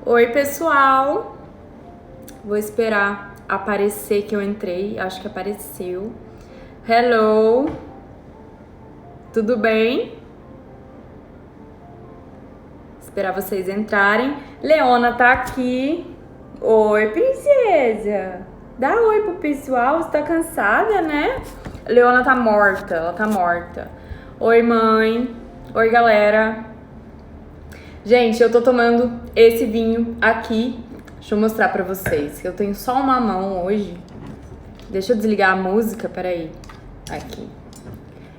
Oi, pessoal. Vou esperar aparecer que eu entrei. Acho que apareceu. Hello. Tudo bem? Esperar vocês entrarem. Leona tá aqui. Oi, princesa. Dá oi pro pessoal. Você tá cansada, né? Leona tá morta. Ela tá morta. Oi, mãe. Oi, galera. Gente, eu tô tomando esse vinho aqui. Deixa eu mostrar pra vocês. Eu tenho só uma mão hoje. Deixa eu desligar a música, peraí. Aqui.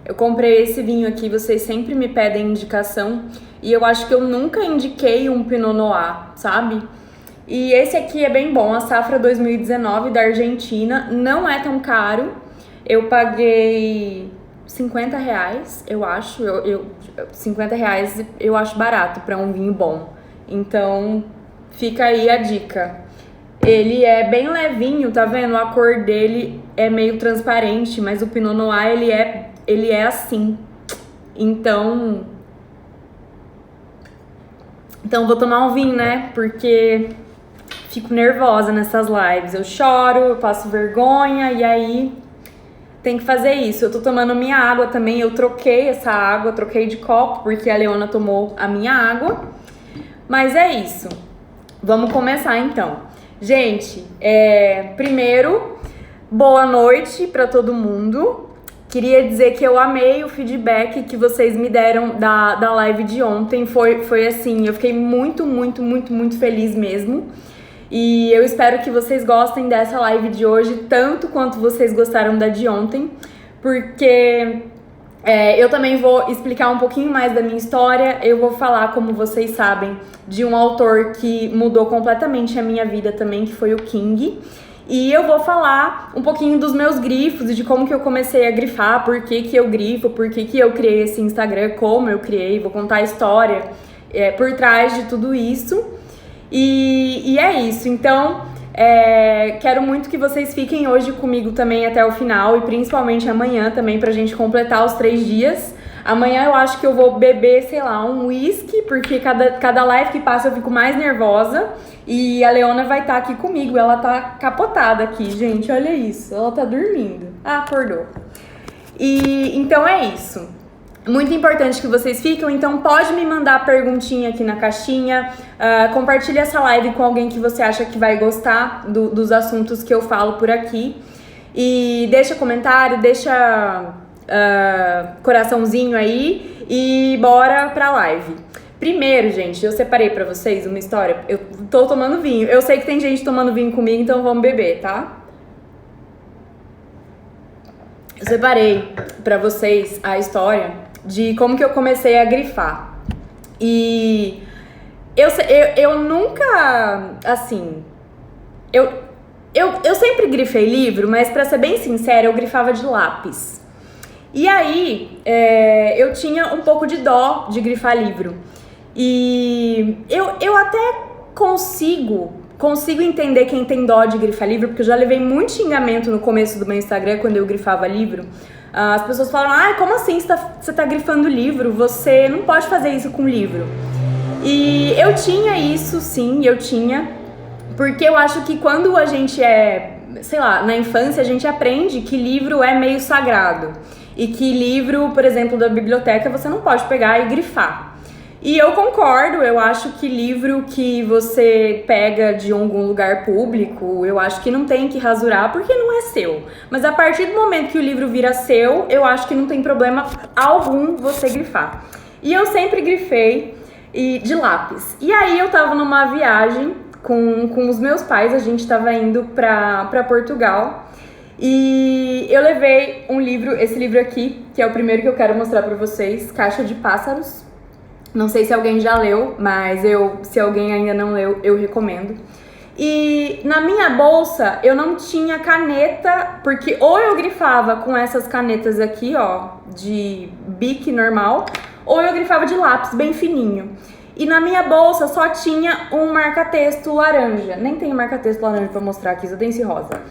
Eu comprei esse vinho aqui, vocês sempre me pedem indicação. E eu acho que eu nunca indiquei um Pinot Noir, sabe? E esse aqui é bem bom, a safra 2019 da Argentina. Não é tão caro. Eu paguei 50 reais, eu acho. 50 reais eu acho barato pra um vinho bom. Então, fica aí a dica. Ele é bem levinho, tá vendo? A cor dele é meio transparente, mas o Pinot Noir, ele é assim. Então vou tomar um vinho, né? Porque fico nervosa nessas lives. Eu choro, eu passo vergonha e aí tem que fazer isso. Eu tô tomando minha água também. Eu troquei essa água, troquei de copo porque a Leona tomou a minha água. Mas é isso. Vamos começar então. Gente, primeiro, boa noite pra todo mundo. Queria dizer que eu amei o feedback que vocês me deram da live de ontem. Foi assim, eu fiquei muito, muito, muito, muito feliz mesmo. E eu espero que vocês gostem dessa live de hoje, tanto quanto vocês gostaram da de ontem, porque eu também vou explicar um pouquinho mais da minha história. Eu vou falar, como vocês sabem, de um autor que mudou completamente a minha vida também, que foi o King. E eu vou falar um pouquinho dos meus grifos e de como que eu comecei a grifar, por que que eu grifo, por que que eu criei esse Instagram, como eu criei, vou contar a história por trás de tudo isso. E é isso, então quero muito que vocês fiquem hoje comigo também até o final e principalmente amanhã também pra gente completar os 3 dias. Amanhã eu acho que eu vou beber, sei lá, um whisky, porque cada live que passa eu fico mais nervosa. E a Leona vai estar aqui comigo, ela tá capotada aqui, gente, olha isso, ela tá dormindo. Ah, acordou. E então é isso. Muito importante que vocês fiquem, então pode me mandar perguntinha aqui na caixinha, compartilha essa live com alguém que você acha que vai gostar dos assuntos que eu falo por aqui. E deixa comentário, deixa coraçãozinho aí e bora pra live. Primeiro, gente, eu separei pra vocês uma história. Eu tô tomando vinho. Eu sei que tem gente tomando vinho comigo, então vamos beber, tá? Eu separei pra vocês a história de como que eu comecei a grifar. E eu nunca, assim... Eu sempre grifei livro, mas pra ser bem sincera, eu grifava de lápis. E aí, eu tinha um pouco de dó de grifar livro. E eu até consigo entender quem tem dó de grifar livro, porque eu já levei muito xingamento no começo do meu Instagram, quando eu grifava livro. As pessoas falam, como assim você tá grifando livro? Você não pode fazer isso com livro. E eu tinha isso, sim, porque eu acho que quando a gente sei lá, na infância a gente aprende que livro é meio sagrado. E que livro, por exemplo, da biblioteca, você não pode pegar e grifar. E eu concordo, eu acho que livro que você pega de algum lugar público, eu acho que não tem que rasurar porque não é seu. Mas a partir do momento que o livro vira seu, eu acho que não tem problema algum você grifar. E eu sempre grifei de lápis. E aí eu tava numa viagem com os meus pais, a gente tava indo pra Portugal. E eu levei um livro, esse livro aqui, que é o primeiro que eu quero mostrar pra vocês, Caixa de Pássaros. Não sei se alguém já leu, mas se alguém ainda não leu, eu recomendo. E na minha bolsa eu não tinha caneta, porque ou eu grifava com essas canetas aqui, ó, de Bic normal, ou eu grifava de lápis bem fininho. E na minha bolsa só tinha um marca-texto laranja. Nem tem marca-texto laranja pra mostrar aqui, só tem esse rosa.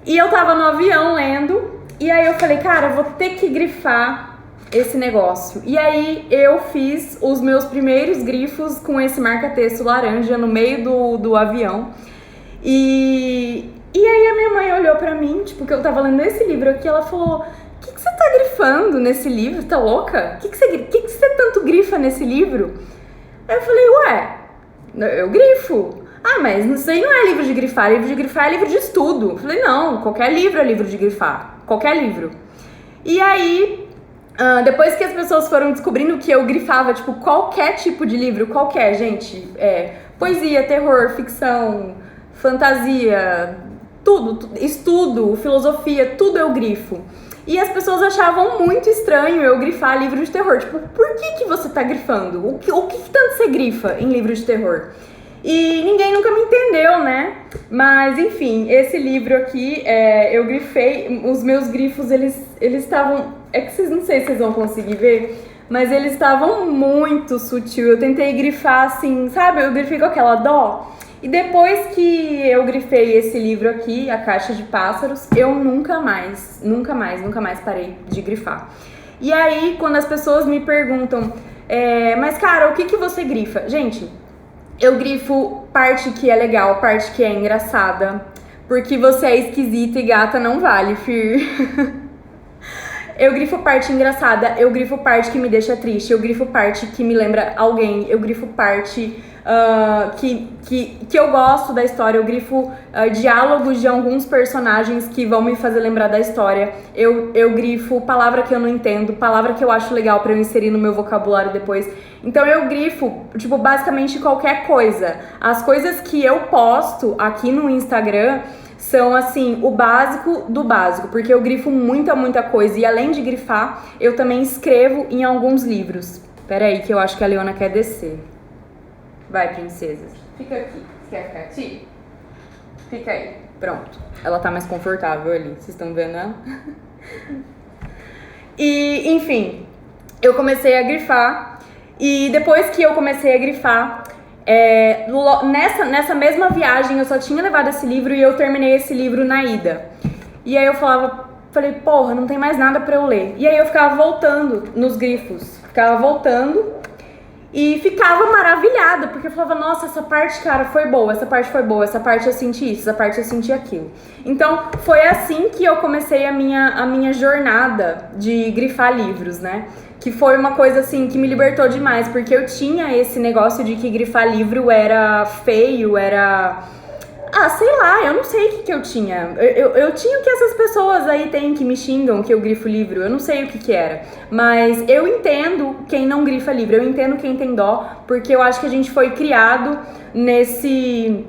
E eu tava no avião lendo, e aí eu falei, cara, eu vou ter que grifar esse negócio. E aí eu fiz os meus primeiros grifos com esse marca-texto laranja no meio do avião. E aí a minha mãe olhou pra mim, tipo, que eu tava lendo esse livro aqui, ela falou: o que você tá grifando nesse livro? Tá louca? O que você tanto grifa nesse livro? Aí eu falei: ué, eu grifo. Ah, mas isso aí não é livro de grifar é livro de estudo. Eu falei: não, qualquer livro é livro de grifar, qualquer livro. E aí, depois que as pessoas foram descobrindo que eu grifava, tipo, qualquer tipo de livro, qualquer, gente, poesia, terror, ficção, fantasia, tudo, estudo, filosofia, tudo eu grifo. E as pessoas achavam muito estranho eu grifar livro de terror. Tipo, por que você tá grifando? O que tanto você grifa em livro de terror? E ninguém nunca me entendeu, né? Mas, enfim, esse livro aqui, eu grifei. Os meus grifos, eles estavam... É que não sei se vocês vão conseguir ver, mas eles estavam muito sutil. Eu tentei grifar assim, sabe? Eu grifei com aquela dó. E depois que eu grifei esse livro aqui, A Caixa de Pássaros, eu nunca mais parei de grifar. E aí, quando as pessoas me perguntam, mas cara, o que você grifa? Gente, eu grifo parte que é legal, parte que é engraçada, porque você é esquisita e gata não vale, Fir. Eu grifo parte engraçada, eu grifo parte que me deixa triste, eu grifo parte que me lembra alguém, eu grifo parte que eu gosto da história, eu grifo diálogos de alguns personagens que vão me fazer lembrar da história, eu grifo palavra que eu não entendo, palavra que eu acho legal pra eu inserir no meu vocabulário depois. Então eu grifo, tipo, basicamente qualquer coisa. As coisas que eu posto aqui no Instagram são, assim, o básico do básico, porque eu grifo muita coisa. E além de grifar, eu também escrevo em alguns livros. Pera aí, que eu acho que a Leona quer descer. Vai, princesa. Fica aqui. Você quer ficar aqui? Fica aí. Pronto. Ela tá mais confortável ali. Vocês estão vendo ela? E, enfim, eu comecei a grifar. E depois que eu comecei a grifar... nessa mesma viagem eu só tinha levado esse livro e eu terminei esse livro na ida. E aí eu falei, porra, não tem mais nada pra eu ler. E aí eu ficava voltando nos grifos, ficava voltando e ficava maravilhada, porque eu falava, nossa, essa parte, cara, foi boa, essa parte foi boa, essa parte eu senti isso, essa parte eu senti aquilo. Então foi assim que eu comecei a minha jornada de grifar livros, né? Que foi uma coisa, assim, que me libertou demais, porque eu tinha esse negócio de que grifar livro era feio, era... sei lá, eu não sei o que eu tinha. Eu tinha o que essas pessoas aí têm que me xingam que eu grifo livro, eu não sei o que era. Mas eu entendo quem não grifa livro, eu entendo quem tem dó, porque eu acho que a gente foi criado nesse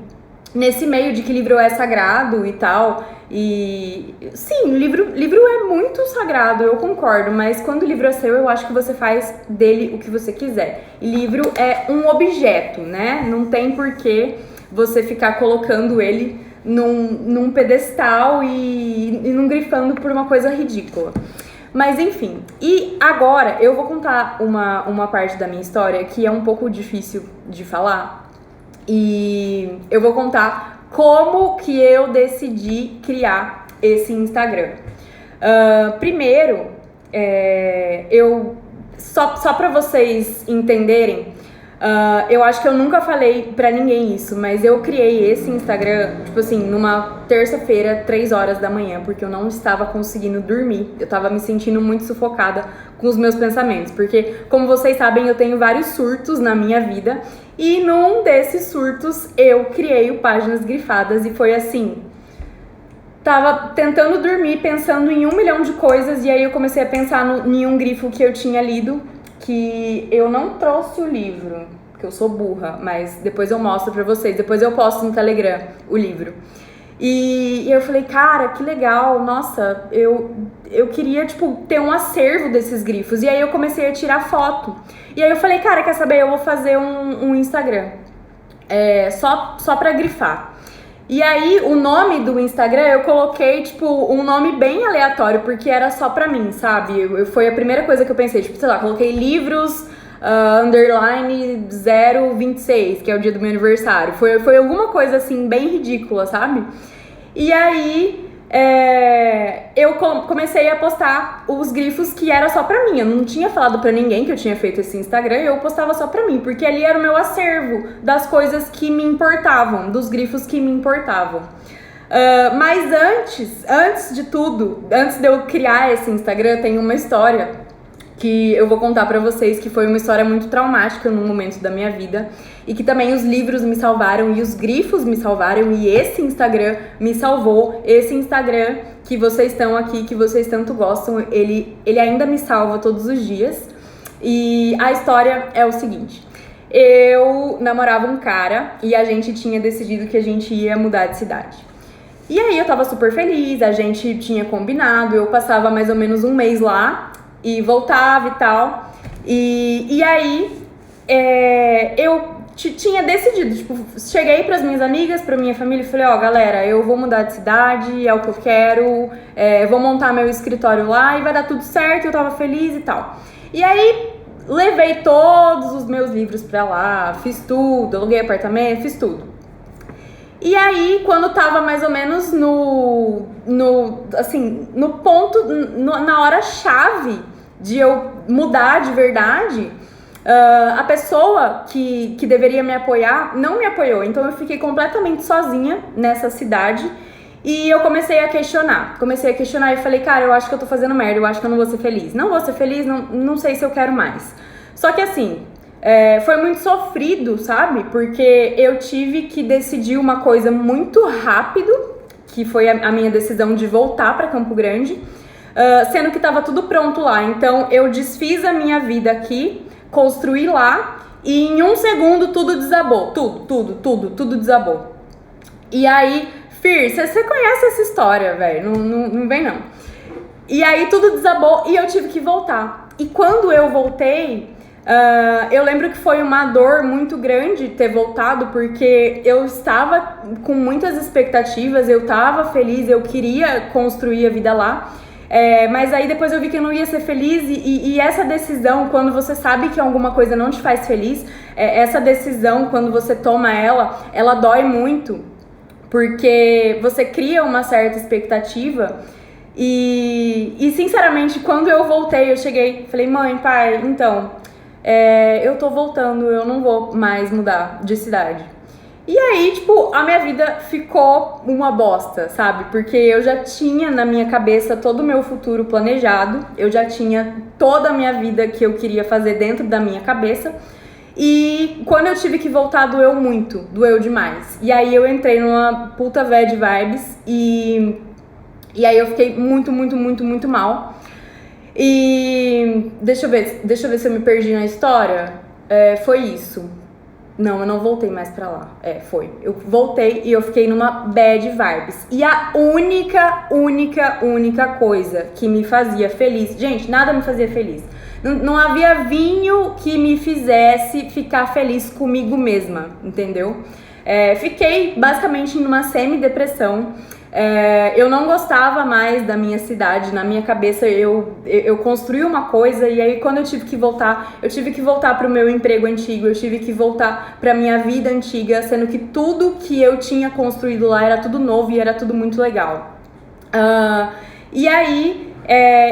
meio de que livro é sagrado e tal. E sim, livro é muito sagrado, eu concordo, mas quando o livro é seu, eu acho que você faz dele o que você quiser. E livro é um objeto, né? Não tem porquê você ficar colocando ele num pedestal e não grifando por uma coisa ridícula. Mas enfim, e agora eu vou contar uma parte da minha história que é um pouco difícil de falar. E eu vou contar como que eu decidi criar esse Instagram. Primeiro, só pra vocês entenderem, eu acho que eu nunca falei pra ninguém isso, mas eu criei esse Instagram, tipo assim, numa terça-feira, 3 horas da manhã, porque eu não estava conseguindo dormir. Eu tava me sentindo muito sufocada com os meus pensamentos, porque, como vocês sabem, eu tenho vários surtos na minha vida, e num desses surtos eu criei o Páginas Grifadas, e foi assim... Tava tentando dormir, pensando em 1 milhão de coisas, e aí eu comecei a pensar em um grifo que eu tinha lido, que eu não trouxe o livro, porque eu sou burra, mas depois eu mostro pra vocês, depois eu posto no Telegram o livro. E eu falei, cara, que legal, nossa, eu queria, tipo, ter um acervo desses grifos. E aí eu comecei a tirar foto. E aí eu falei, cara, quer saber, eu vou fazer um Instagram só pra grifar. E aí o nome do Instagram eu coloquei, tipo, um nome bem aleatório, porque era só pra mim, sabe? Foi a primeira coisa que eu pensei, tipo, sei lá, coloquei livros... underline 026, que é o dia do meu aniversário. Foi alguma coisa assim, bem ridícula, sabe? E aí, eu comecei a postar os grifos que era só pra mim. Eu não tinha falado pra ninguém que eu tinha feito esse Instagram, eu postava só pra mim, porque ali era o meu acervo das coisas que me importavam, dos grifos que me importavam. Mas antes de tudo, antes de eu criar esse Instagram, tem uma história que eu vou contar pra vocês, que foi uma história muito traumática num momento da minha vida, e que também os livros me salvaram e os grifos me salvaram, e esse Instagram me salvou. Esse Instagram que vocês estão aqui, que vocês tanto gostam, ele ainda me salva todos os dias. E a história é o seguinte: eu namorava um cara e a gente tinha decidido que a gente ia mudar de cidade. E aí eu tava super feliz, a gente tinha combinado, eu passava mais ou menos um mês lá e voltava e tal. E aí eu tinha decidido, tipo, cheguei pras minhas amigas, pra minha família e falei, galera, eu vou mudar de cidade, é o que eu quero, vou montar meu escritório lá e vai dar tudo certo, eu tava feliz e tal. E aí levei todos os meus livros pra lá, fiz tudo, aluguei apartamento, fiz tudo. E aí, quando tava mais ou menos no ponto, na hora-chave de eu mudar de verdade, a pessoa que deveria me apoiar não me apoiou. Então eu fiquei completamente sozinha nessa cidade e eu comecei a questionar. E falei, cara, eu acho que eu tô fazendo merda, eu acho que eu não vou ser feliz. Não vou ser feliz, não sei se eu quero mais. Só que assim, foi muito sofrido, sabe? Porque eu tive que decidir uma coisa muito rápido, que foi a minha decisão de voltar pra Campo Grande, sendo que tava tudo pronto lá. Então eu desfiz a minha vida aqui, construí lá e em um segundo tudo desabou. Tudo desabou. E aí, Fir, você conhece essa história, velho? Não vem não. E aí tudo desabou e eu tive que voltar. E quando eu voltei, eu lembro que foi uma dor muito grande ter voltado, porque eu estava com muitas expectativas, eu estava feliz, eu queria construir a vida lá. Mas aí depois eu vi que eu não ia ser feliz e essa decisão, quando você sabe que alguma coisa não te faz feliz, essa decisão, quando você toma ela dói muito, porque você cria uma certa expectativa e sinceramente, quando eu voltei, eu cheguei, falei, mãe, pai, então, eu tô voltando, eu não vou mais mudar de cidade. E aí, tipo, a minha vida ficou uma bosta, sabe? Porque eu já tinha na minha cabeça todo o meu futuro planejado, eu já tinha toda a minha vida que eu queria fazer dentro da minha cabeça. E quando eu tive que voltar, doeu muito, doeu demais. E aí eu entrei numa puta bad vibes e aí eu fiquei muito mal. E deixa eu ver se eu me perdi na história. Foi isso. Não, eu não voltei mais pra lá. Foi. Eu voltei e eu fiquei numa bad vibes. E a única coisa que me fazia feliz... Gente, nada me fazia feliz. Não havia vinho que me fizesse ficar feliz comigo mesma, entendeu? Fiquei basicamente numa semi-depressão. Eu não gostava mais da minha cidade. Na minha cabeça eu construí uma coisa e aí quando eu tive que voltar pro meu emprego antigo, eu tive que voltar pra minha vida antiga, sendo que tudo que eu tinha construído lá era tudo novo e era tudo muito legal. E aí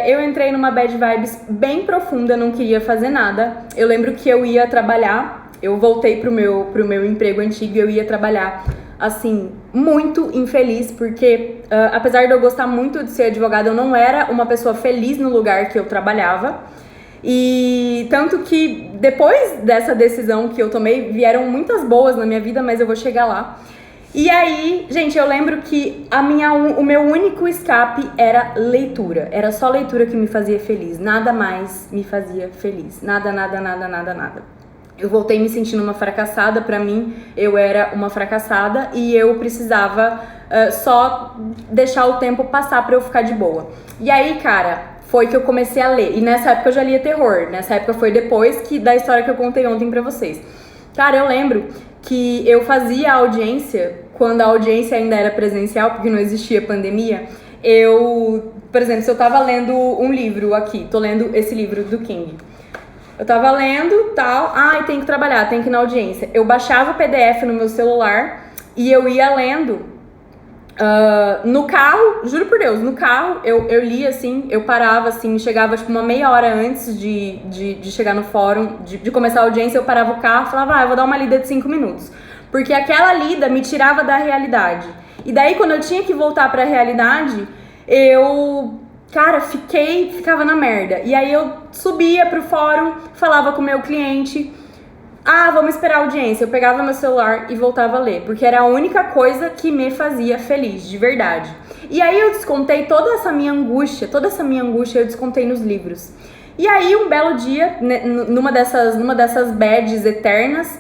eu entrei numa bad vibes bem profunda, não queria fazer nada. Eu lembro que eu ia trabalhar, eu voltei pro meu emprego antigo e eu ia trabalhar assim, muito infeliz, porque apesar de eu gostar muito de ser advogada, eu não era uma pessoa feliz no lugar que eu trabalhava. E tanto que depois dessa decisão que eu tomei, vieram muitas boas na minha vida, mas eu vou chegar lá. E aí, gente, eu lembro que o meu único escape era leitura. Era só leitura que me fazia feliz, nada mais me fazia feliz. Nada. Eu voltei me sentindo uma fracassada. Pra mim, eu era uma fracassada e eu precisava só deixar o tempo passar pra eu ficar de boa. E aí, cara, foi que eu comecei a ler. E nessa época eu já lia terror. Nessa época foi depois da história que eu contei ontem pra vocês. Cara, eu lembro que eu fazia audiência, quando a audiência ainda era presencial, porque não existia pandemia. Por exemplo, se eu tava lendo um livro aqui, tô lendo esse livro do King. Eu tava lendo, tal, tem que trabalhar, tem que ir na audiência. Eu baixava o PDF no meu celular e eu ia lendo No carro, juro por Deus, no carro eu lia assim, eu parava assim, chegava tipo uma meia hora antes de chegar no fórum, de começar a audiência, eu parava o carro e falava, eu vou dar uma lida de 5 minutos. Porque aquela lida me tirava da realidade. E daí quando eu tinha que voltar pra realidade, cara, ficava na merda. E aí eu subia pro fórum, falava com o meu cliente, vamos esperar a audiência. Eu pegava meu celular e voltava a ler, porque era a única coisa que me fazia feliz, de verdade. E aí eu descontei toda essa minha angústia eu descontei nos livros. E aí um belo dia, numa dessas bads eternas,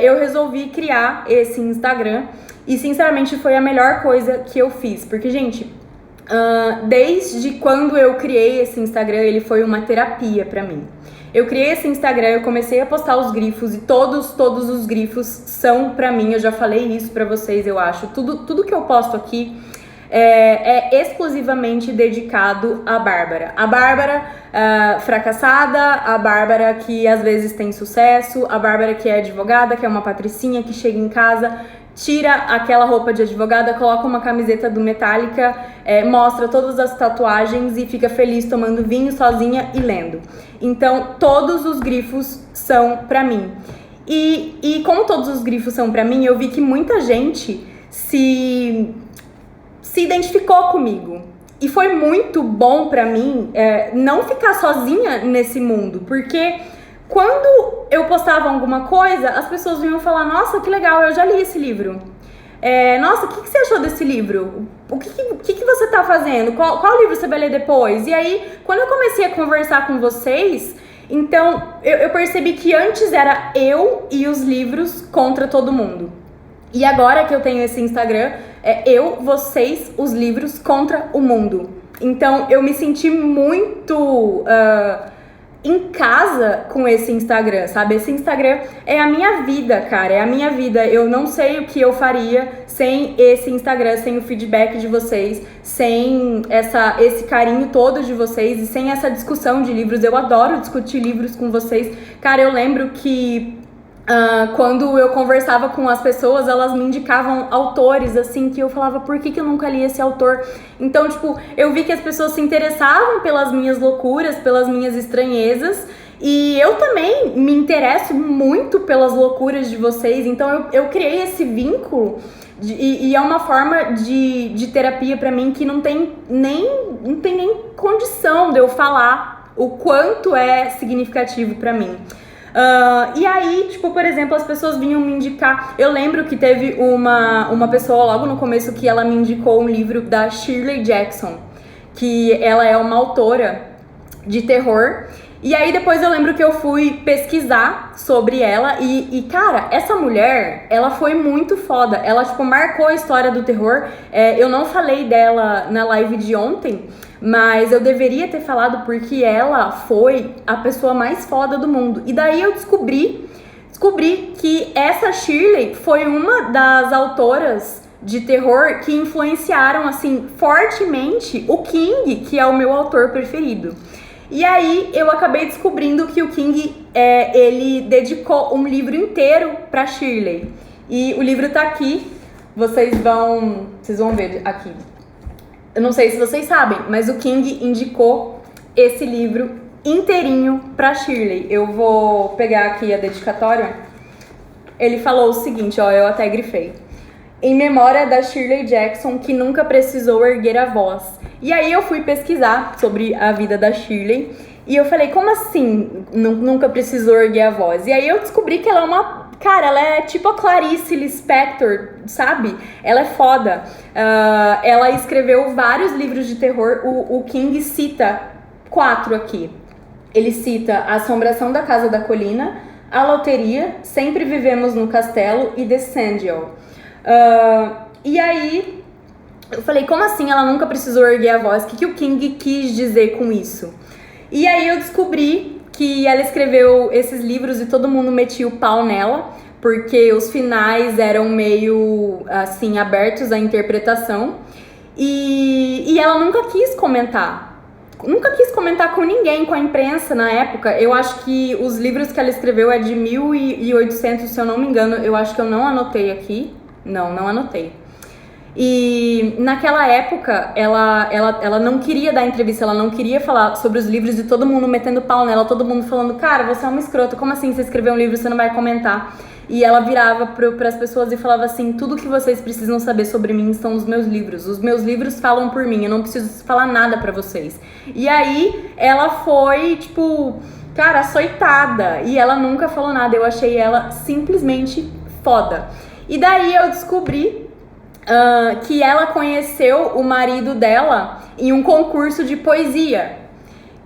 eu resolvi criar esse Instagram. E sinceramente foi a melhor coisa que eu fiz, porque gente, desde quando eu criei esse Instagram, ele foi uma terapia pra mim. Eu criei esse Instagram, eu comecei a postar os grifos e todos os grifos são pra mim. Eu já falei isso pra vocês, eu acho. Tudo que eu posto aqui é exclusivamente dedicado à Bárbara. A Bárbara fracassada, a Bárbara que às vezes tem sucesso, a Bárbara que é advogada, que é uma patricinha, que chega em casa, tira aquela roupa de advogada, coloca uma camiseta do Metallica, mostra todas as tatuagens e fica feliz tomando vinho sozinha e lendo. Então, todos os grifos são pra mim. E como todos os grifos são pra mim, eu vi que muita gente se identificou comigo. E foi muito bom pra mim não ficar sozinha nesse mundo, porque quando eu postava alguma coisa, as pessoas vinham falar, nossa, que legal, eu já li esse livro. Nossa, o que você achou desse livro? O que você tá fazendo? Qual livro você vai ler depois? E aí, quando eu comecei a conversar com vocês, então eu percebi que antes era eu e os livros contra todo mundo. E agora que eu tenho esse Instagram, eu, vocês, os livros contra o mundo. Então eu me senti muito em casa com esse Instagram, sabe? Esse Instagram é a minha vida, cara, é a minha vida. Eu não sei o que eu faria sem esse Instagram, sem o feedback de vocês, sem esse carinho todo de vocês e sem essa discussão de livros. Eu adoro discutir livros com vocês. Cara, eu lembro que quando eu conversava com as pessoas, elas me indicavam autores, assim, que eu falava, por que eu nunca li esse autor? Então, tipo, eu vi que as pessoas se interessavam pelas minhas loucuras, pelas minhas estranhezas, e eu também me interesso muito pelas loucuras de vocês, então eu criei esse vínculo, e é uma forma de terapia pra mim que não tem nem condição de eu falar o quanto é significativo pra mim. E aí, tipo, por exemplo, as pessoas vinham me indicar. Eu lembro que teve uma pessoa logo no começo que ela me indicou um livro da Shirley Jackson, que ela é uma autora de terror. E aí depois eu lembro que eu fui pesquisar sobre ela e cara, essa mulher, ela foi muito foda. Ela, tipo, marcou a história do terror. Eu não falei dela na live de ontem, mas eu deveria ter falado porque ela foi a pessoa mais foda do mundo. E daí eu descobri que essa Shirley foi uma das autoras de terror que influenciaram, assim, fortemente o King, que é o meu autor preferido. E aí eu acabei descobrindo que o King, ele dedicou um livro inteiro pra Shirley. E o livro tá aqui, vocês vão ver aqui. Eu não sei se vocês sabem, mas o King indicou esse livro inteirinho pra Shirley. Eu vou pegar aqui a dedicatória. Ele falou o seguinte, eu até grifei. Em memória da Shirley Jackson, que nunca precisou erguer a voz. E aí eu fui pesquisar sobre a vida da Shirley e eu falei, como assim nunca precisou erguer a voz? E aí eu descobri que ela é uma... Cara, ela é tipo a Clarice Lispector, sabe? Ela é foda. Ela escreveu vários livros de terror. O King cita 4 aqui. Ele cita A Assombração da Casa da Colina, A Loteria, Sempre Vivemos no Castelo e The Sandial. E aí eu falei, como assim ela nunca precisou erguer a voz? O que o King quis dizer com isso? E aí eu descobri que ela escreveu esses livros e todo mundo metia o pau nela, porque os finais eram meio, assim, abertos à interpretação. E ela nunca quis comentar. Nunca quis comentar com ninguém, com a imprensa na época. Eu acho que os livros que ela escreveu é de 1800, se eu não me engano. Eu acho que eu não anotei aqui. Não anotei. E naquela época, ela não queria dar entrevista, ela não queria falar sobre os livros e todo mundo metendo pau nela, todo mundo falando, cara, você é uma escrota, como assim você escreveu um livro e você não vai comentar? E ela virava para as pessoas e falava assim, tudo que vocês precisam saber sobre mim estão nos meus livros. Os meus livros falam por mim, eu não preciso falar nada pra vocês. E aí, ela foi, tipo, cara, açoitada. E ela nunca falou nada, eu achei ela simplesmente foda. E daí eu descobri que ela conheceu o marido dela em um concurso de poesia.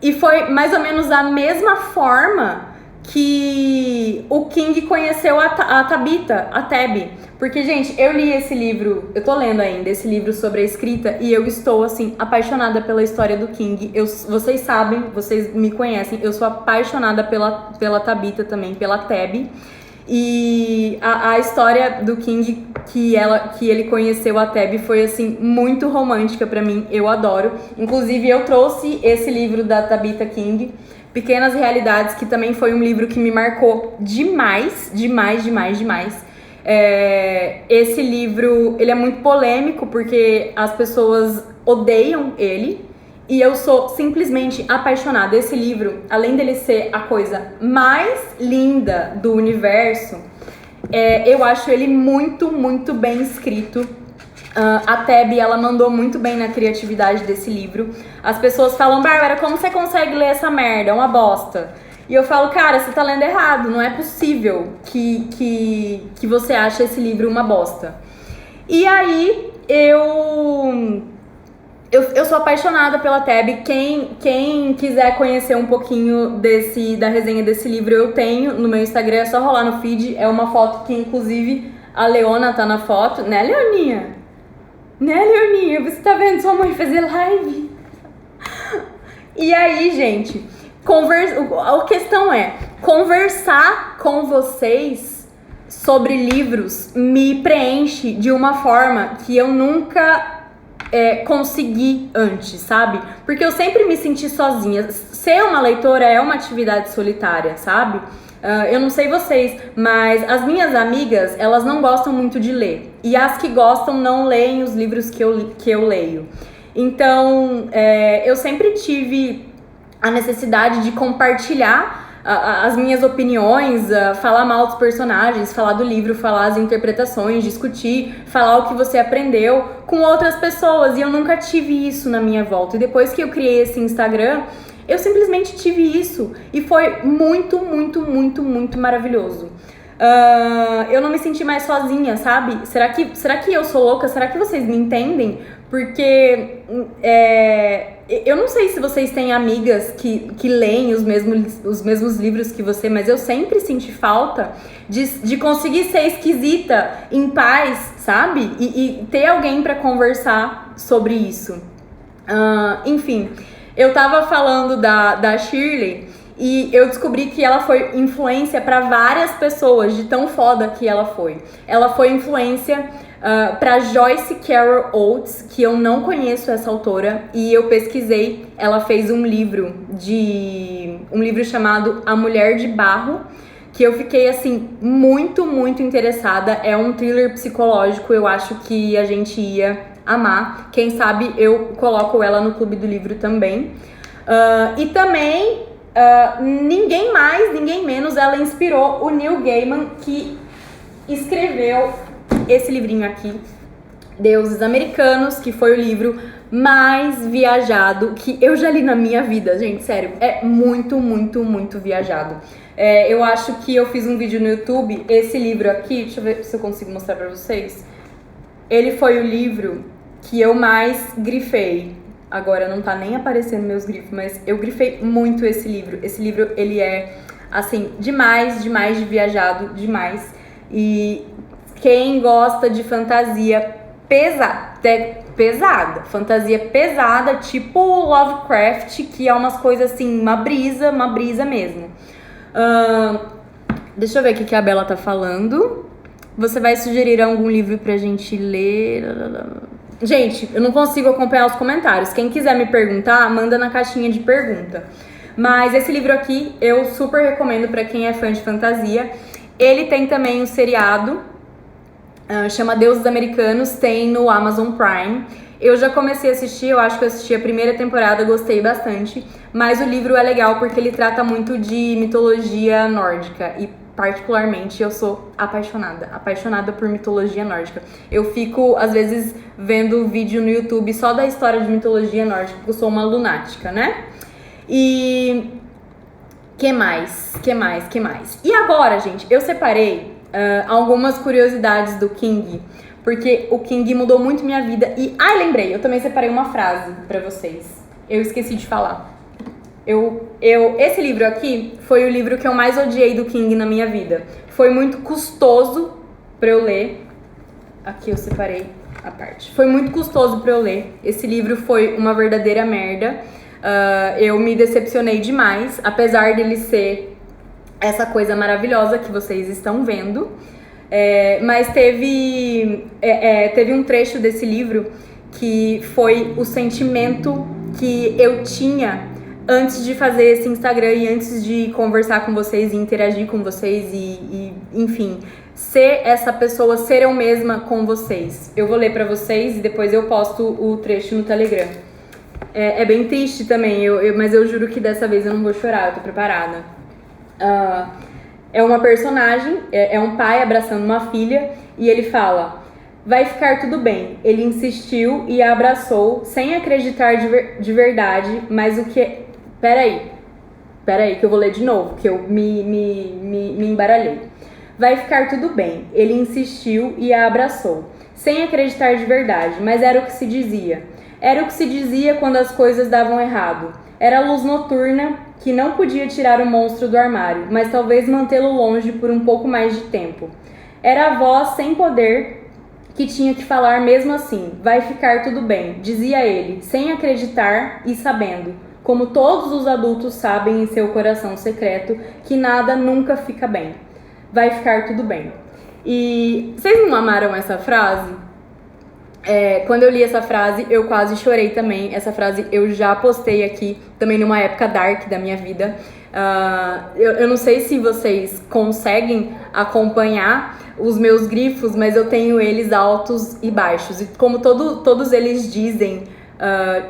E foi mais ou menos a mesma forma que o King conheceu a Tabitha, a Tabby. Porque, gente, eu li esse livro, eu tô lendo ainda esse livro sobre a escrita e eu estou, assim, apaixonada pela história do King. Vocês sabem, vocês me conhecem, eu sou apaixonada pela Tabitha também, pela Tabby. E a história do King que ele conheceu a Tabby foi, assim, muito romântica pra mim, eu adoro. Inclusive, eu trouxe esse livro da Tabitha King, Pequenas Realidades, que também foi um livro que me marcou demais, demais, demais, demais. Esse livro, ele é muito polêmico porque as pessoas odeiam ele e eu sou simplesmente apaixonada. Esse livro, além dele ser a coisa mais linda do universo, eu acho ele muito, muito bem escrito. A Tabby, ela mandou muito bem na criatividade desse livro. As pessoas falam, Bárbara, como você consegue ler essa merda? É uma bosta. E eu falo, cara, você tá lendo errado. Não é possível que você ache esse livro uma bosta. E aí, eu sou apaixonada pela Tabby. Quem quiser conhecer um pouquinho da resenha desse livro, eu tenho no meu Instagram. É só rolar no feed. É uma foto que, inclusive, a Leona tá na foto. Né, Leoninha? Né, Leoninha? Você tá vendo sua mãe fazer live? E aí, gente, a questão é, conversar com vocês sobre livros me preenche de uma forma que eu nunca consegui antes, sabe? Porque eu sempre me senti sozinha. Ser uma leitora é uma atividade solitária, sabe? Eu não sei vocês, mas as minhas amigas, elas não gostam muito de ler. E as que gostam não leem os livros que eu leio. Então, eu sempre tive a necessidade de compartilhar as minhas opiniões, falar mal dos personagens, falar do livro, falar as interpretações, discutir, falar o que você aprendeu com outras pessoas. E eu nunca tive isso na minha volta. E depois que eu criei esse Instagram, eu simplesmente tive isso e foi muito, muito, muito, muito maravilhoso. Eu não me senti mais sozinha, sabe? Será que eu sou louca? Será que vocês me entendem? Porque eu não sei se vocês têm amigas que leem os mesmos livros que você, mas eu sempre senti falta de conseguir ser esquisita em paz, sabe? E ter alguém pra conversar sobre isso. Enfim, eu tava falando da Shirley e eu descobri que ela foi influência pra várias pessoas, de tão foda que ela foi. Ela foi influência pra Joyce Carol Oates, que eu não conheço essa autora, e eu pesquisei. Ela fez um livro chamado A Mulher de Barro, que eu fiquei, assim, muito, muito interessada. É um thriller psicológico, eu acho que a gente ia amar. Quem sabe eu coloco ela no Clube do Livro também. E também, ninguém mais, ninguém menos, ela inspirou o Neil Gaiman, que escreveu esse livrinho aqui, Deuses Americanos, que foi o livro mais viajado que eu já li na minha vida, gente, sério, é muito, muito, muito viajado. Eu acho que eu fiz um vídeo no YouTube, esse livro aqui, deixa eu ver se eu consigo mostrar pra vocês. Ele foi o livro que eu mais grifei. Agora não tá nem aparecendo meus grifos, mas eu grifei muito esse livro. Esse livro, ele é, assim, demais, demais de viajado, demais. E quem gosta de fantasia pesada, fantasia pesada, tipo Lovecraft, que é umas coisas assim, uma brisa mesmo. Deixa eu ver o que a Bela tá falando. Você vai sugerir algum livro pra gente ler? Gente, eu não consigo acompanhar os comentários. Quem quiser me perguntar, manda na caixinha de pergunta. Mas esse livro aqui eu super recomendo pra quem é fã de fantasia. Ele tem também um seriado. chama Deuses Americanos, tem no Amazon Prime. Eu já comecei a assistir, eu acho que eu assisti a primeira temporada, gostei bastante, mas o livro é legal porque ele trata muito de mitologia nórdica e particularmente eu sou apaixonada por mitologia nórdica. Eu fico, às vezes, vendo vídeo no YouTube só da história de mitologia nórdica, porque eu sou uma lunática, né? E... que mais? E agora, gente, eu separei algumas curiosidades do King, porque o King mudou muito minha vida. E, lembrei, eu também separei uma frase pra vocês. Eu esqueci de falar. Esse livro aqui foi o livro que eu mais odiei do King na minha vida. Foi muito custoso pra eu ler. Aqui eu separei a parte. Foi muito custoso pra eu ler. Esse livro foi uma verdadeira merda. Eu me decepcionei demais, apesar dele ser essa coisa maravilhosa que vocês estão vendo. Mas teve um trecho desse livro que foi o sentimento que eu tinha antes de fazer esse Instagram e antes de conversar com vocês e interagir com vocês e enfim, ser essa pessoa, ser eu mesma com vocês. Eu vou ler pra vocês e depois eu posto o trecho no Telegram. É bem triste também, mas eu juro que dessa vez eu não vou chorar, eu tô preparada. É uma personagem, é um pai abraçando uma filha e ele fala: vai ficar tudo bem. Ele insistiu e a abraçou sem acreditar de verdade, mas o que... Peraí, que eu vou ler de novo, que eu me embaralhei. Vai ficar tudo bem. Ele insistiu e a abraçou, sem acreditar de verdade, mas era o que se dizia. Era o que se dizia quando as coisas davam errado. Era a luz noturna que não podia tirar o monstro do armário, mas talvez mantê-lo longe por um pouco mais de tempo. Era a voz sem poder que tinha que falar mesmo assim. Vai ficar tudo bem, dizia ele, sem acreditar e sabendo, como todos os adultos sabem em seu coração secreto, que nada nunca fica bem. Vai ficar tudo bem. E vocês não amaram essa frase? Quando eu li essa frase, eu quase chorei também. Essa frase eu já postei aqui, também numa época dark da minha vida. Eu não sei se vocês conseguem acompanhar os meus grifos, mas eu tenho eles altos e baixos. E como todos eles dizem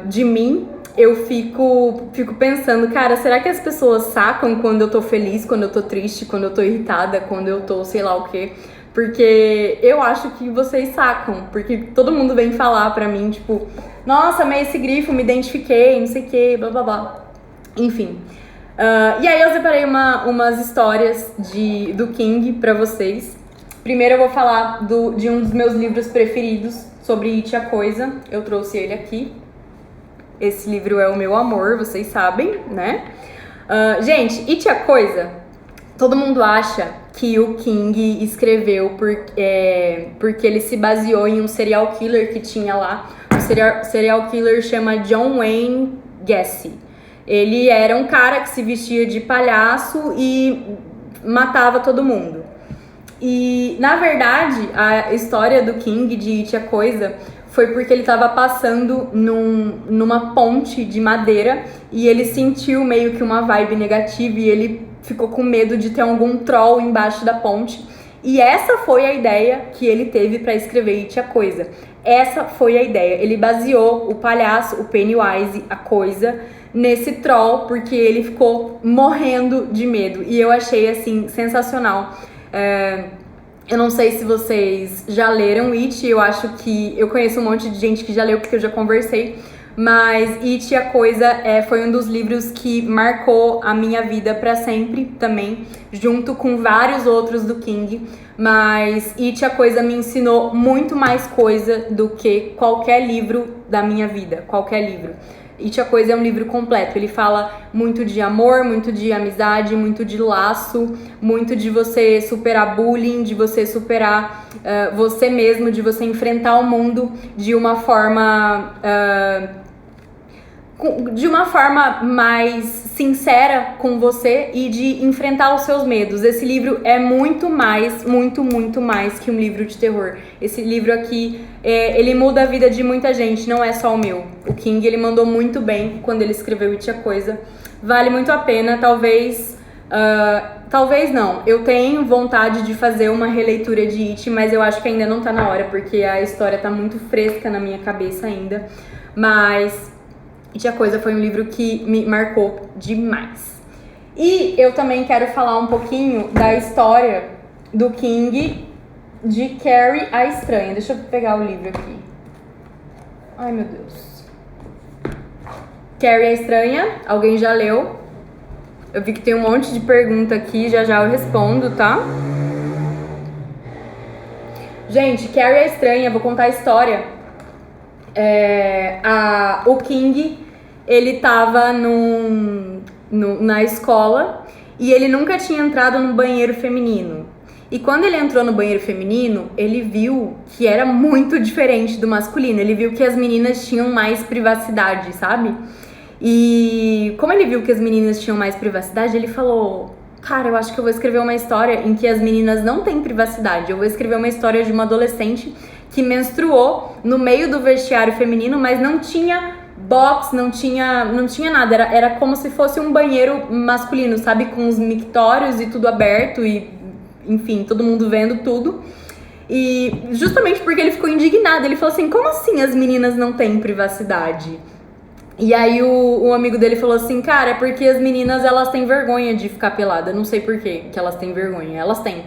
de mim, eu fico pensando, cara, será que as pessoas sacam quando eu tô feliz, quando eu tô triste, quando eu tô irritada, quando eu tô sei lá o quê? Porque eu acho que vocês sacam, porque todo mundo vem falar pra mim, tipo, nossa, mas esse grifo, me identifiquei, não sei o que, blá blá blá. Enfim. E aí eu separei umas histórias do King pra vocês. Primeiro eu vou falar de um dos meus livros preferidos, sobre It, a Coisa. Eu trouxe ele aqui. Esse livro é o meu amor, vocês sabem, né? Gente, It, a Coisa, todo mundo acha que o King escreveu porque ele se baseou em um serial killer que tinha lá. O serial killer chama John Wayne Gacy. Ele era um cara que se vestia de palhaço e matava todo mundo. E, na verdade, a história do King, de It, a Coisa, foi porque ele estava passando numa ponte de madeira e ele sentiu meio que uma vibe negativa e ele ficou com medo de ter algum troll embaixo da ponte. E essa foi a ideia que ele teve para escrever It, a Coisa. Essa foi a ideia. Ele baseou o palhaço, o Pennywise, a coisa, nesse troll, porque ele ficou morrendo de medo. E eu achei, assim, sensacional. Eu não sei se vocês já leram It, eu acho que... Eu conheço um monte de gente que já leu, porque eu já conversei. Mas It, a Coisa, foi um dos livros que marcou a minha vida pra sempre também, junto com vários outros do King. Mas It, a Coisa, me ensinou muito mais coisa do que qualquer livro da minha vida, qualquer livro. It, a Coisa é um livro completo, ele fala muito de amor, muito de amizade, muito de laço, muito de você superar bullying, de você superar você mesmo, de você enfrentar o mundo de uma forma mais sincera com você e de enfrentar os seus medos. Esse livro é muito mais que um livro de terror. Esse livro aqui, ele muda a vida de muita gente, não é só o meu. O King, ele mandou muito bem quando ele escreveu It, a Coisa. Vale muito a pena, talvez Talvez não. Eu tenho vontade de fazer uma releitura de It, mas eu acho que ainda não tá na hora, porque a história tá muito fresca na minha cabeça ainda. Mas It a Coisa foi um livro que me marcou demais. E eu também quero falar um pouquinho da história do King de Carrie a Estranha. Deixa eu pegar o livro aqui. Ai, meu Deus. Carrie a Estranha, alguém já leu? Eu vi que tem um monte de pergunta aqui, já eu respondo, tá? Gente, Carrie a Estranha, vou contar a história. O King, ele tava na escola e ele nunca tinha entrado no banheiro feminino. E quando ele entrou no banheiro feminino, ele viu que era muito diferente do masculino. Ele viu que as meninas tinham mais privacidade, sabe? E como ele viu que as meninas tinham mais privacidade, ele falou: cara, eu acho que eu vou escrever uma história em que as meninas não têm privacidade. Eu vou escrever uma história de uma adolescente que menstruou no meio do vestiário feminino, mas não tinha box, não tinha nada. Era como se fosse um banheiro masculino, sabe? Com os mictórios e tudo aberto e, enfim, todo mundo vendo tudo. E justamente porque ele ficou indignado, ele falou assim: como assim as meninas não têm privacidade? E aí o amigo dele falou assim: cara, é porque as meninas, elas têm vergonha de ficar pelada. Não sei por que elas têm vergonha, elas têm.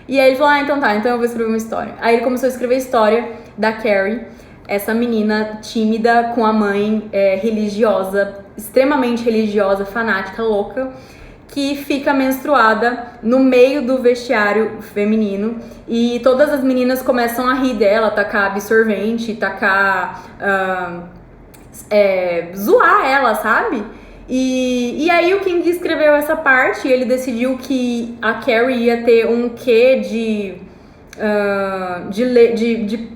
E aí ele falou: então tá, então eu vou escrever uma história. Aí ele começou a escrever a história da Carrie, essa menina tímida com a mãe religiosa, extremamente religiosa, fanática, louca, que fica menstruada no meio do vestiário feminino. E todas as meninas começam a rir dela, tacar absorvente, tacar... zoar ela, sabe? E aí o King escreveu essa parte e ele decidiu que a Carrie ia ter um quê de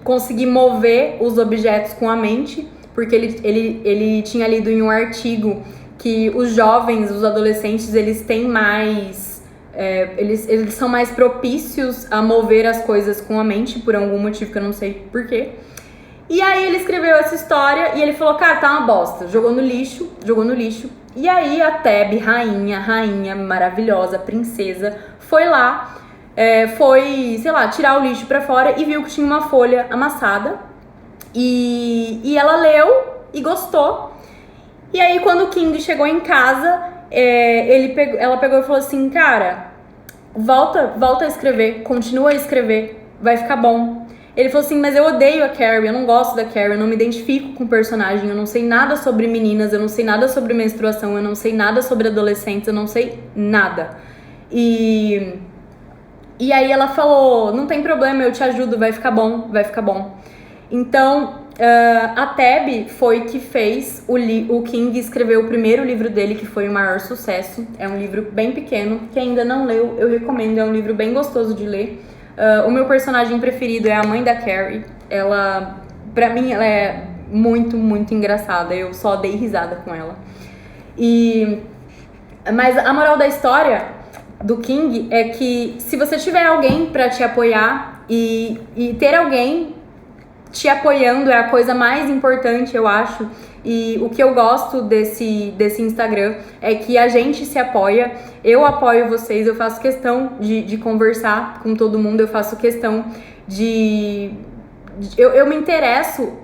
conseguir mover os objetos com a mente, porque ele tinha lido em um artigo que os jovens, os adolescentes, eles têm mais... eles são mais propícios a mover as coisas com a mente, por algum motivo que eu não sei porquê. E aí ele escreveu essa história e ele falou: cara, tá uma bosta. Jogou no lixo. E aí a Teb, rainha maravilhosa, princesa, foi lá, tirar o lixo pra fora e viu que tinha uma folha amassada. E ela leu e gostou. E aí quando o King chegou em casa, ela pegou e falou assim: cara, volta a escrever, continua a escrever, vai ficar bom. Ele falou assim: mas eu odeio a Carrie, eu não gosto da Carrie, eu não me identifico com o personagem, eu não sei nada sobre meninas, eu não sei nada sobre menstruação, eu não sei nada sobre adolescentes, eu não sei nada. E aí ela falou: não tem problema, eu te ajudo, vai ficar bom. Então, a Teb foi que fez o King escrever o primeiro livro dele, que foi o maior sucesso. É um livro bem pequeno, que ainda não leu, eu recomendo, é um livro bem gostoso de ler. O meu personagem preferido é a mãe da Carrie. Pra mim, ela é muito, muito engraçada. Eu só dei risada com ela. Mas a moral da história do King é que se você tiver alguém pra te apoiar e ter alguém te apoiando é a coisa mais importante, eu acho. E o que eu gosto desse Instagram é que a gente se apoia. Eu apoio vocês, eu faço questão de conversar com todo mundo, eu faço questão eu me interesso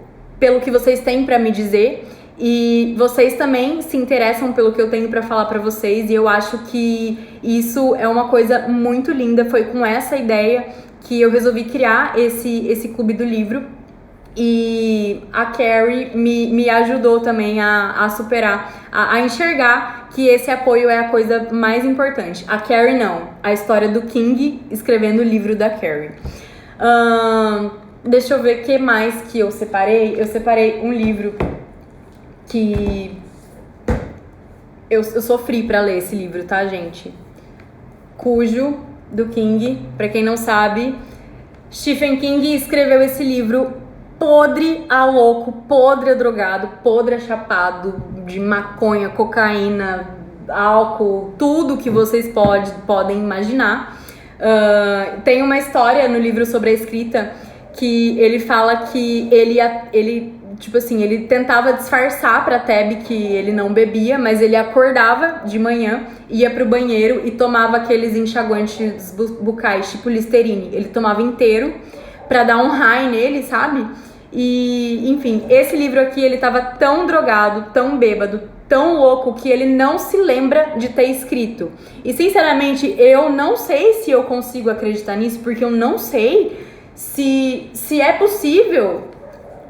pelo que vocês têm pra me dizer e vocês também se interessam pelo que eu tenho pra falar pra vocês, e eu acho que isso é uma coisa muito linda. Foi com essa ideia que eu resolvi criar esse clube do livro. E a Carrie me ajudou também a superar, a enxergar que esse apoio é a coisa mais importante. A Carrie não, a história do King escrevendo o livro da Carrie. Deixa eu ver o que mais que eu separei. Eu separei um livro que eu sofri pra ler esse livro, tá, gente? Cujo, do King. Pra quem não sabe, Stephen King escreveu esse livro podre a louco, podre a drogado, podre a chapado, de maconha, cocaína, álcool, tudo que vocês podem imaginar. Tem uma história no livro sobre a escrita que ele fala que ele tipo assim, ele tentava disfarçar pra Teb que ele não bebia, mas ele acordava de manhã, ia pro banheiro e tomava aqueles enxaguantes bucais, tipo Listerine. Ele tomava inteiro pra dar um high nele, sabe? E, enfim, esse livro aqui, ele tava tão drogado, tão bêbado, tão louco, que ele não se lembra de ter escrito. E, sinceramente, eu não sei se eu consigo acreditar nisso, porque eu não sei se é possível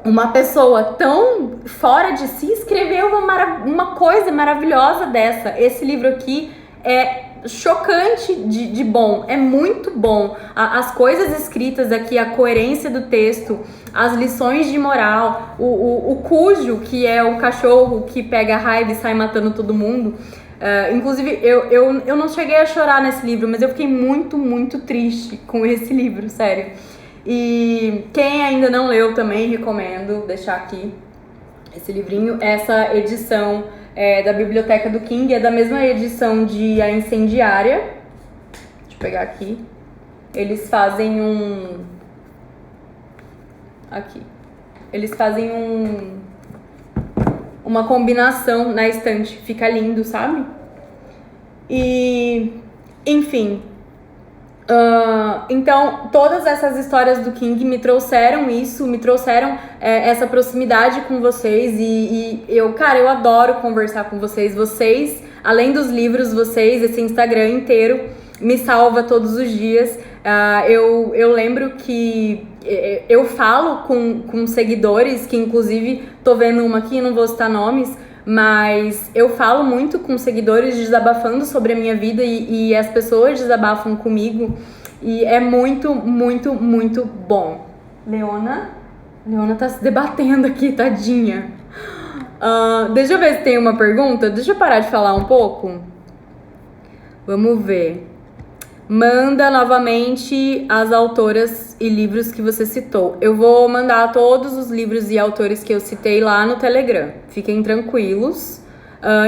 uma pessoa tão fora de si escrever uma coisa maravilhosa dessa. Esse livro aqui é chocante de bom, é muito bom. As coisas escritas aqui, a coerência do texto, as lições de moral, o Cujo, que é o cachorro que pega raiva e sai matando todo mundo. Inclusive, eu não cheguei a chorar nesse livro, mas eu fiquei muito, muito triste com esse livro, sério. E quem ainda não leu também, recomendo deixar aqui esse livrinho. Essa edição da Biblioteca do King é da mesma edição de A Incendiária. Deixa eu pegar aqui. Eles fazem uma combinação na estante. Fica lindo, sabe? E, enfim... então, todas essas histórias do King me trouxeram isso, me trouxeram essa proximidade com vocês e eu adoro conversar com vocês. Vocês, além dos livros, esse Instagram inteiro me salva todos os dias. Eu lembro que eu falo com seguidores, que inclusive tô vendo uma aqui, não vou citar nomes, mas eu falo muito com seguidores desabafando sobre a minha vida e as pessoas desabafam comigo e é muito, muito, muito bom. Leona tá se debatendo aqui, tadinha. Deixa eu ver se tem uma pergunta. Deixa eu parar de falar um pouco. Vamos ver. Manda novamente as autoras e livros que você citou. Eu vou mandar todos os livros e autores que eu citei lá no Telegram. Fiquem tranquilos.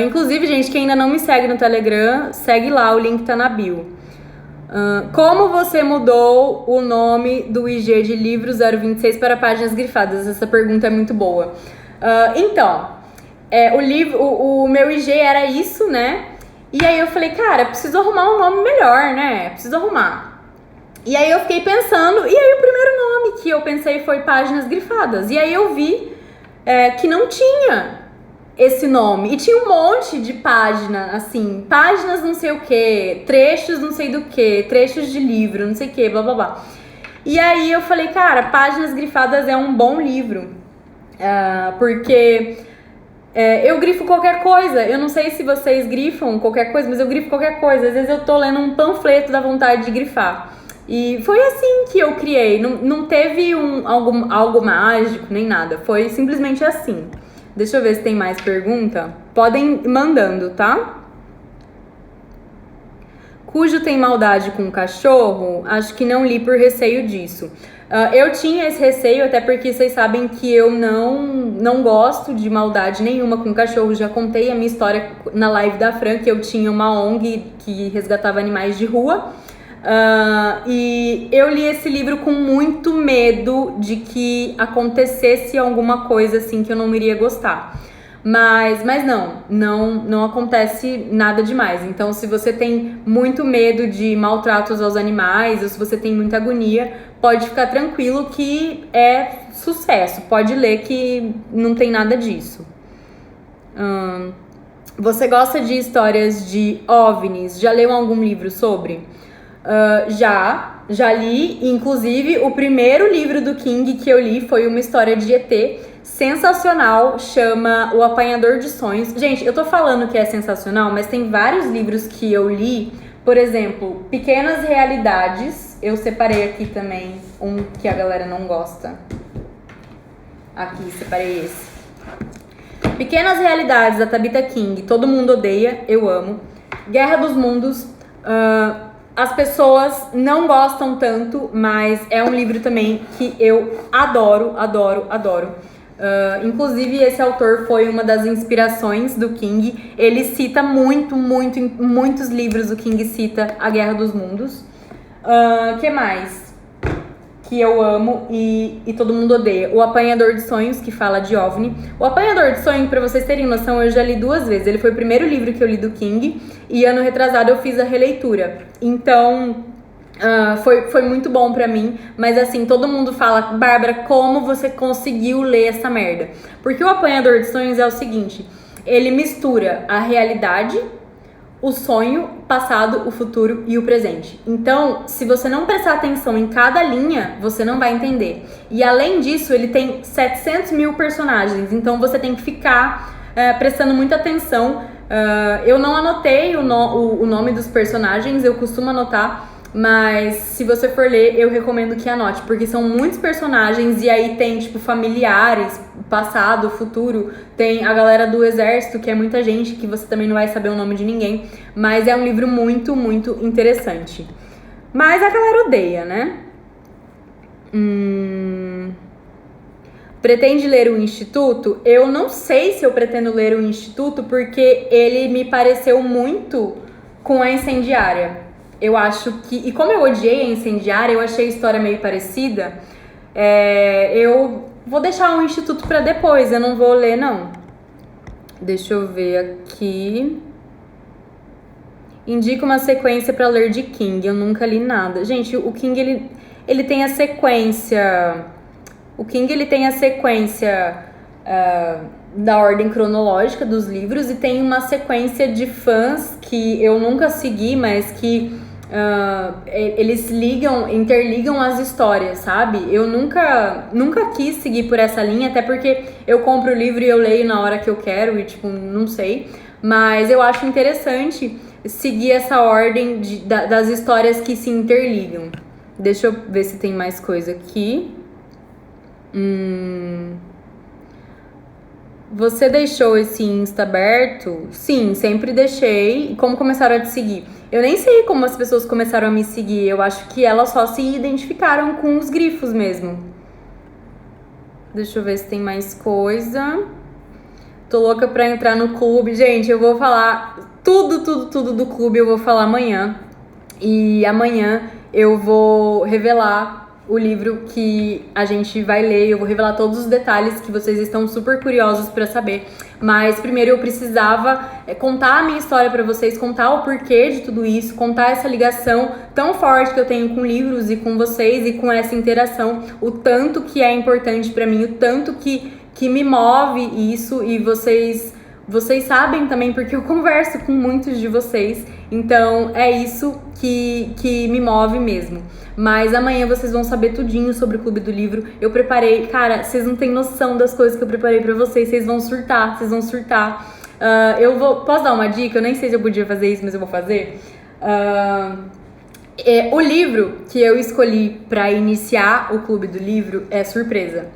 Inclusive, gente, quem ainda não me segue no Telegram, segue lá, o link tá na bio. Como você mudou o nome do IG de livro 026 para páginas grifadas? Essa pergunta é muito boa. Então, o meu IG era isso, né? E aí eu falei, cara, preciso arrumar um nome melhor, né? Preciso arrumar. E aí eu fiquei pensando, e aí o primeiro nome que eu pensei foi Páginas Grifadas. E aí eu vi que não tinha esse nome. E tinha um monte de página, assim, páginas não sei o que, trechos não sei do que, trechos de livro, não sei o que, blá blá blá. E aí eu falei, cara, Páginas Grifadas é um bom livro. Porque... eu grifo qualquer coisa. Eu não sei se vocês grifam qualquer coisa, mas eu grifo qualquer coisa. Às vezes eu tô lendo um panfleto da vontade de grifar. E foi assim que eu criei. Não teve algo mágico, nem nada. Foi simplesmente assim. Deixa eu ver se tem mais pergunta. Podem ir mandando, tá? Cujo tem maldade com o cachorro? Acho que não li por receio disso. Eu tinha esse receio, até porque vocês sabem que eu não gosto de maldade nenhuma com cachorro. Já contei a minha história na live da Fran, que eu tinha uma ONG que resgatava animais de rua. E eu li esse livro com muito medo de que acontecesse alguma coisa assim que eu não iria gostar. Mas não acontece nada demais. Então, se você tem muito medo de maltratos aos animais, ou se você tem muita agonia, pode ficar tranquilo que é sucesso. Pode ler que não tem nada disso. Você gosta de histórias de OVNIs? Já leu algum livro sobre? Já li. Inclusive, o primeiro livro do King que eu li foi uma história de ET sensacional, chama O Apanhador de Sonhos. Gente, eu tô falando que é sensacional, mas tem vários livros que eu li. Por exemplo, Pequenas Realidades. Eu separei aqui também um que a galera não gosta. Aqui, separei esse. Pequenas Realidades, da Tabitha King. Todo mundo odeia, eu amo. Guerra dos Mundos. As pessoas não gostam tanto, mas é um livro também que eu adoro, adoro, adoro. Inclusive, esse autor foi uma das inspirações do King. Ele cita muitos livros. O King cita A Guerra dos Mundos. Que mais? que eu amo e todo mundo odeia. O Apanhador de Sonhos, que fala de OVNI. O Apanhador de Sonhos, pra vocês terem noção, eu já li 2 vezes. Ele foi o primeiro livro que eu li do King e ano retrasado eu fiz a releitura. Então, foi muito bom pra mim. Mas assim, todo mundo fala, Bárbara, como você conseguiu ler essa merda? Porque o Apanhador de Sonhos é o seguinte, ele mistura a realidade, o sonho, o passado, o futuro e o presente. Então, se você não prestar atenção em cada linha, você não vai entender. E além disso, ele tem 700 mil personagens. Então, você tem que ficar prestando muita atenção. Eu não anotei o nome dos personagens, eu costumo anotar. Mas se você for ler, eu recomendo que anote, porque são muitos personagens e aí tem, tipo, familiares, passado, futuro, tem a galera do exército, que é muita gente, que você também não vai saber o nome de ninguém, mas é um livro muito, muito interessante. Mas a galera odeia, né? Pretende ler o Instituto? Eu não sei se eu pretendo ler o Instituto, porque ele me pareceu muito com a Incendiária. Eu acho que... E como eu odiei a Incendiária, eu achei a história meio parecida. Eu vou deixar o Instituto pra depois, eu não vou ler, não. Deixa eu ver aqui. Indica uma sequência pra ler de King. Eu nunca li nada. Gente, o King, ele tem a sequência... O King, ele tem a sequência da ordem cronológica dos livros e tem uma sequência de fãs que eu nunca segui, mas que... eles interligam as histórias, sabe? Eu nunca quis seguir por essa linha, até porque eu compro o livro e eu leio na hora que eu quero e, tipo, não sei. Mas eu acho interessante seguir essa ordem das histórias que se interligam. Deixa eu ver se tem mais coisa aqui. Você deixou esse Insta aberto? Sim, sempre deixei. E como começaram a te seguir? Eu nem sei como as pessoas começaram a me seguir. Eu acho que elas só se identificaram com os grifos mesmo. Deixa eu ver se tem mais coisa. Tô louca pra entrar no clube. Gente, eu vou falar tudo do clube. Eu vou falar amanhã. E amanhã eu vou revelar o livro que a gente vai ler. Eu vou revelar todos os detalhes que vocês estão super curiosos pra saber. Mas primeiro eu precisava contar a minha história pra vocês, contar o porquê de tudo isso, contar essa ligação tão forte que eu tenho com livros e com vocês e com essa interação, o tanto que é importante pra mim, o tanto que me move isso, e vocês sabem também porque eu converso com muitos de vocês, então é isso que me move mesmo. Mas amanhã vocês vão saber tudinho sobre o Clube do Livro. Eu preparei, cara, vocês não têm noção das coisas que eu preparei pra vocês, vocês vão surtar. Posso dar uma dica? Eu nem sei se eu podia fazer isso, mas eu vou fazer. O livro que eu escolhi pra iniciar o Clube do Livro é surpresa.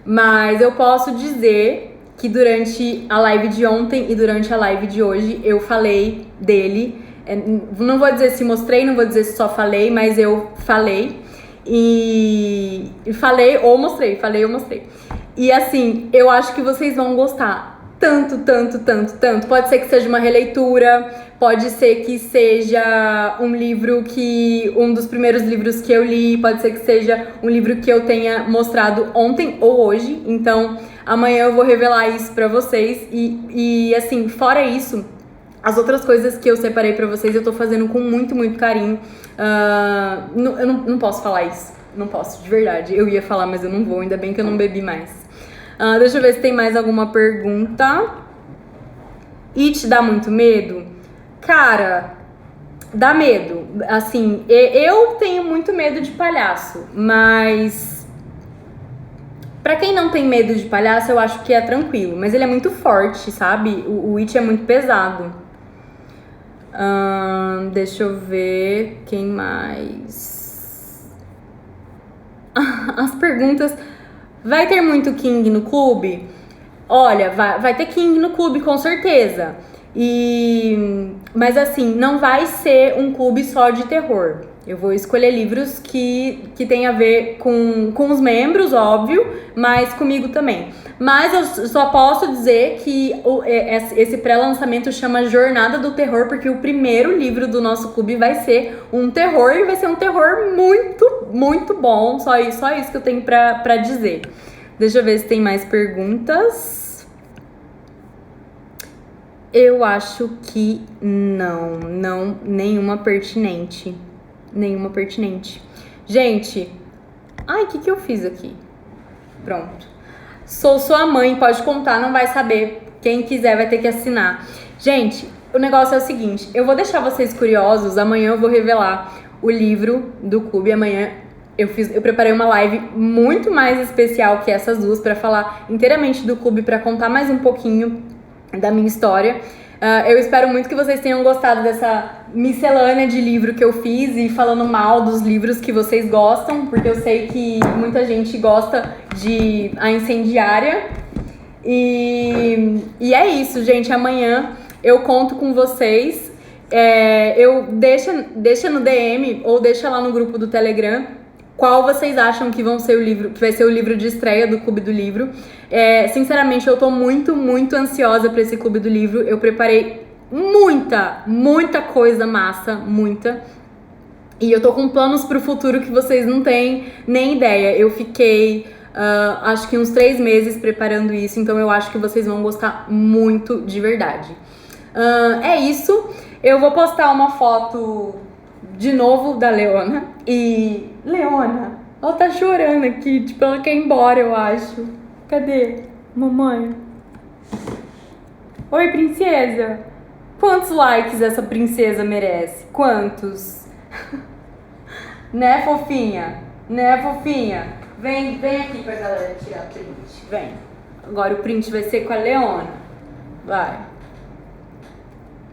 Mas eu posso dizer que durante a live de ontem e durante a live de hoje eu falei dele. Não vou dizer se mostrei, não vou dizer se só falei, mas eu falei. E falei ou mostrei. E assim, eu acho que vocês vão gostar. Tanto. Pode ser que seja uma releitura, pode ser que seja um dos primeiros livros que eu li, pode ser que seja um livro que eu tenha mostrado ontem ou hoje. Então, amanhã eu vou revelar isso pra vocês. E assim, fora isso, as outras coisas que eu separei pra vocês eu tô fazendo com muito, muito carinho. Eu não posso falar isso. Não posso, de verdade. Eu ia falar, mas eu não vou. Ainda bem que eu não bebi mais. Deixa eu ver se tem mais alguma pergunta. E te dá muito medo? Cara, dá medo. Assim, eu tenho muito medo de palhaço, mas pra quem não tem medo de palhaço, eu acho que é tranquilo. Mas ele é muito forte, sabe? O It é muito pesado. Deixa eu ver. Quem mais? As perguntas... Vai ter muito King no clube? Olha, vai ter King no clube, com certeza. Mas assim, não vai ser um clube só de terror. Eu vou escolher livros que tem a ver com os membros, óbvio, mas comigo também. Mas eu só posso dizer que esse pré-lançamento chama Jornada do Terror, porque o primeiro livro do nosso clube vai ser um terror, e vai ser um terror muito, muito bom. Só isso que eu tenho pra dizer. Deixa eu ver se tem mais perguntas. Eu acho que não, nenhuma pertinente. Nenhuma pertinente. Gente, ai, o que eu fiz aqui? Pronto. Sou sua mãe, pode contar, não vai saber. Quem quiser vai ter que assinar. Gente, o negócio é o seguinte, eu vou deixar vocês curiosos, amanhã eu vou revelar o livro do clube. Amanhã eu preparei uma live muito mais especial que essas duas pra falar inteiramente do clube, pra contar mais um pouquinho da minha história. Eu espero muito que vocês tenham gostado dessa miscelânea de livro que eu fiz e falando mal dos livros que vocês gostam, porque eu sei que muita gente gosta de A Incendiária. E é isso, gente. Amanhã eu conto com vocês. Deixa no DM ou deixa lá no grupo do Telegram qual vocês acham que vai ser o livro de estreia do Clube do Livro. Sinceramente, eu tô muito, muito ansiosa pra esse Clube do Livro. Eu preparei muita coisa massa, muita. E eu tô com planos pro futuro que vocês não têm nem ideia. Eu fiquei, acho que uns 3 meses preparando isso, então eu acho que vocês vão gostar muito de verdade. É isso. Eu vou postar uma foto de novo da Leona. E Leona, ela tá chorando aqui, tipo, ela quer ir embora, eu acho. Cadê? Mamãe? Oi, princesa. Quantos likes essa princesa merece? Quantos? Né, fofinha? Né, fofinha? Vem aqui pra galera tirar print. Vem. Agora o print vai ser com a Leona. Vai.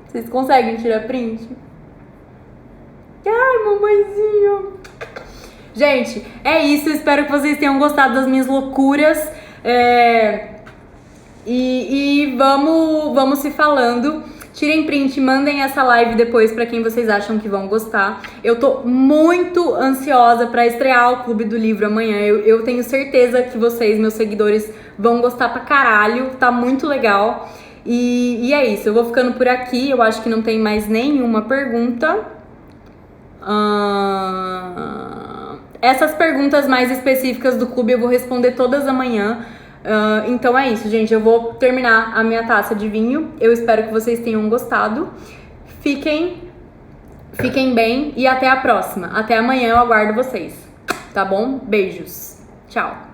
Vocês conseguem tirar print? Ai, mamãezinha. Gente, é isso. Eu espero que vocês tenham gostado das minhas loucuras. E vamos se falando. Tirem print, mandem essa live depois pra quem vocês acham que vão gostar. Eu tô muito ansiosa pra estrear o Clube do Livro amanhã. Eu tenho certeza que vocês, meus seguidores, vão gostar pra caralho. Tá muito legal. E é isso. Eu vou ficando por aqui. Eu acho que não tem mais nenhuma pergunta. Essas perguntas mais específicas do clube eu vou responder todas amanhã. Então é isso, gente. Eu vou terminar a minha taça de vinho. Eu espero que vocês tenham gostado. Fiquem bem e até a próxima. Até amanhã, eu aguardo vocês. Tá bom? Beijos. Tchau.